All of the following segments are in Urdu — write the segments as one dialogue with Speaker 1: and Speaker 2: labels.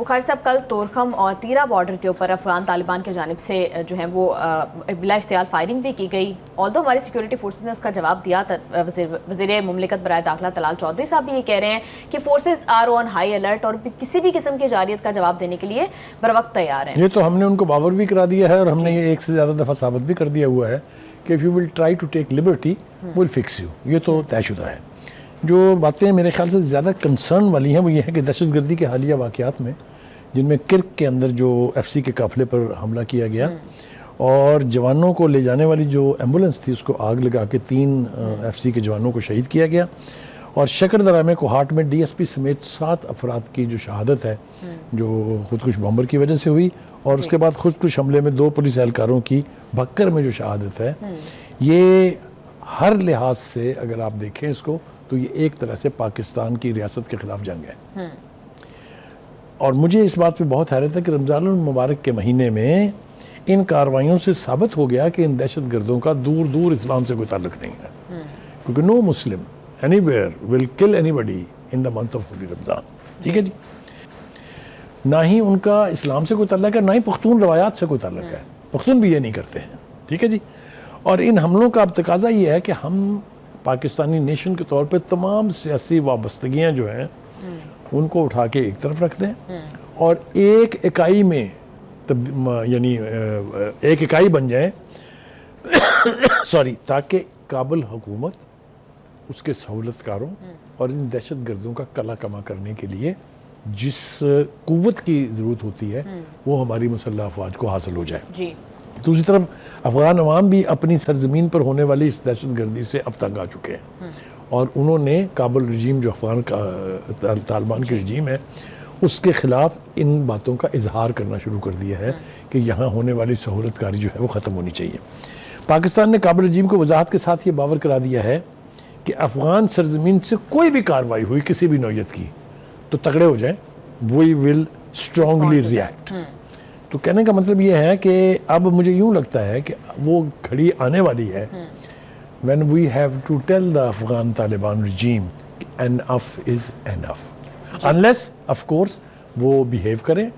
Speaker 1: بخاری صاحب، کل تورخم اور تیرا بارڈر کے اوپر افغان طالبان کی جانب سے جو ہے وہ بلا اشتعال فائرنگ بھی کی گئی. آلدو ہماری سیکورٹی فورسز نے اس کا جواب دیا. وزیر مملکت برائے داخلہ طلال چودھری صاحب بھی یہ کہہ رہے ہیں کہ forces are on high alert اور کسی بھی قسم کی جارحیت کا جواب دینے کے لیے بروقت تیار ہیں.
Speaker 2: یہ تو ہم نے ان کو باور بھی کرا دیا ہے اور ہم نے یہ ایک سے زیادہ دفعہ ثابت بھی کر دیا ہوا ہے کہ if you will try to take liberty we'll fix you. یہ تو طے شدہ ہے. جو باتیں میرے خیال سے زیادہ کنسرن والی ہیں وہ یہ ہے کہ دہشت گردی کے حالیہ واقعات میں جن میں کرک کے اندر جو ایف سی کے قافلے پر حملہ کیا گیا اور جوانوں کو لے جانے والی جو ایمبولنس تھی اس کو آگ لگا کے 3 ایف سی کے جوانوں کو شہید کیا گیا، اور شکر درہ میں کوہاٹ میں ڈی ایس پی سمیت 7 افراد کی جو شہادت ہے جو خودکش بمبر کی وجہ سے ہوئی، اور اس کے بعد خودکش حملے میں 2 پولیس اہلکاروں کی بھکر میں جو شہادت ہے، یہ ہر لحاظ سے اگر آپ دیکھیں اس کو تو یہ ایک طرح سے پاکستان کی ریاست کے خلاف جنگ ہے. اور مجھے اس بات پہ بہت حیرت ہے کہ رمضان المبارک کے مہینے میں ان کارروائیوں سے ثابت ہو گیا کہ ان دہشت گردوں کا دور دور اسلام سے کوئی تعلق نہیں ہے، کیونکہ نو مسلم any where will kill anybody in the month of Ramadan. ٹھیک ہے جی، نہ ہی ان کا اسلام سے کوئی تعلق ہے، نہ ہی پختون روایات سے کوئی تعلق ہے. پختون بھی یہ نہیں کرتے ہیں. ٹھیک ہے جی، اور ان حملوں کا اب تقاضا یہ ہے کہ ہم پاکستانی نیشن کے طور پہ تمام سیاسی وابستگیاں جو ہیں ان کو اٹھا کے ایک طرف رکھ دیں اور ایک اکائی میں یعنی ایک اکائی بن جائیں تاکہ کابل حکومت اس کے سہولت کاروں اور ان دہشت گردوں کا کلا کما کرنے کے لیے جس قوت کی ضرورت ہوتی ہے وہ ہماری مسلح افواج کو حاصل ہو جائے.
Speaker 1: جی،
Speaker 2: دوسری طرف افغان عوام بھی اپنی سرزمین پر ہونے والی اس دہشت گردی سے اب تنگ آ چکے ہیں، اور انہوں نے کابل رجیم جو افغان طالبان کی رجیم ہے اس کے خلاف ان باتوں کا اظہار کرنا شروع کر دیا ہے کہ یہاں ہونے والی سہولت کاری جو ہے وہ ختم ہونی چاہیے. پاکستان نے کابل رجیم کو وضاحت کے ساتھ یہ باور کرا دیا ہے کہ افغان سرزمین سے کوئی بھی کارروائی ہوئی کسی بھی نوعیت کی تو تگڑے ہو جائیں، وی ول اسٹرانگلی ریئیکٹ. تو کہنے کا مطلب یہ ہے کہ اب مجھے یوں لگتا ہے کہ وہ گھڑی آنے والی ہے when we have to tell the Afghan Taliban regime enough is enough. Unless of course وہ بیہیو کریں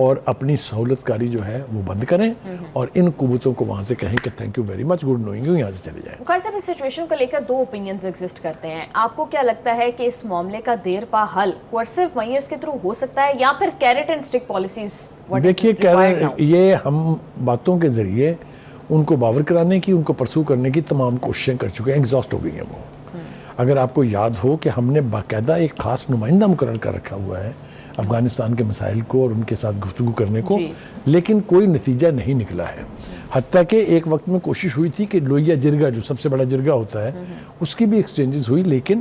Speaker 2: اور اپنی سہولت کاری جو ہے وہ بند کریں اور ان قوتوں کو وہاں سے کہیں کہ thank you very much, good knowing you, یہاں سے چلے جائیں.
Speaker 1: بخاری صاحب، اس سچویشن کو لے کر 2 اوپینینز ایگزسٹ کرتے ہیں. آپ کو کیا لگتا ہے کہ اس معاملے کا دیر پا حل کوئرسو میئرز کے تھرو ہو سکتا ہے یا پھر کیرٹ اینڈ اسٹک پالیسیز؟
Speaker 2: دیکھیے یہ ہم باتوں کے ذریعے ان کو باور کرانے کی، ان کو پرسو کرنے کی تمام کوششیں کر چکے ہیں، ایگزاسٹ ہو گئی ہیں وہ. اگر آپ کو یاد ہو کہ ہم نے باقاعدہ ایک خاص نمائندہ مقرر کر رکھا ہوا ہے افغانستان کے مسائل کو اور ان کے ساتھ گفتگو کرنے کو، لیکن کوئی نتیجہ نہیں نکلا ہے. حتیٰ کہ ایک وقت میں کوشش ہوئی تھی کہ لوہیا جرگہ جو سب سے بڑا جرگہ ہوتا ہے اس کی بھی ایکسچینجز ہوئی، لیکن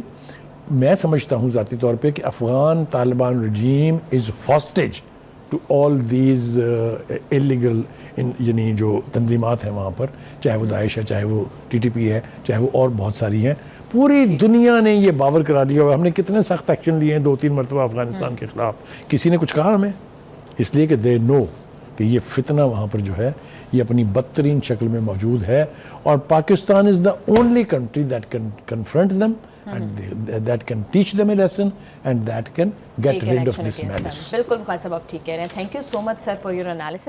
Speaker 2: میں سمجھتا ہوں ذاتی طور پہ کہ Afghan Taliban regime is hostage to all these illegal یعنی جو تنظیمات ہیں وہاں پر، چاہے وہ داعش ہے، چاہے وہ ٹی ٹی پی ہے، چاہے وہ اور بہت ساری ہیں. پوری دنیا نے یہ باور کرا دیا ہوا. ہم نے کتنے سخت ایکشن لیے ہیں 2-3 مرتبہ افغانستان کے خلاف، کسی نے کچھ کہا ہمیں؟ اس لیے کہ دے نو کہ یہ فتنہ وہاں پر جو ہے یہ اپنی بدترین شکل میں موجود ہے، اور Pakistan is the only country that can confront them and that can teach them a lesson and that can get rid of this menace.
Speaker 1: بالکل بخاری صاحب آپ ٹھیک کہہ رہے ہیں. Thank you so much sir for your analysis.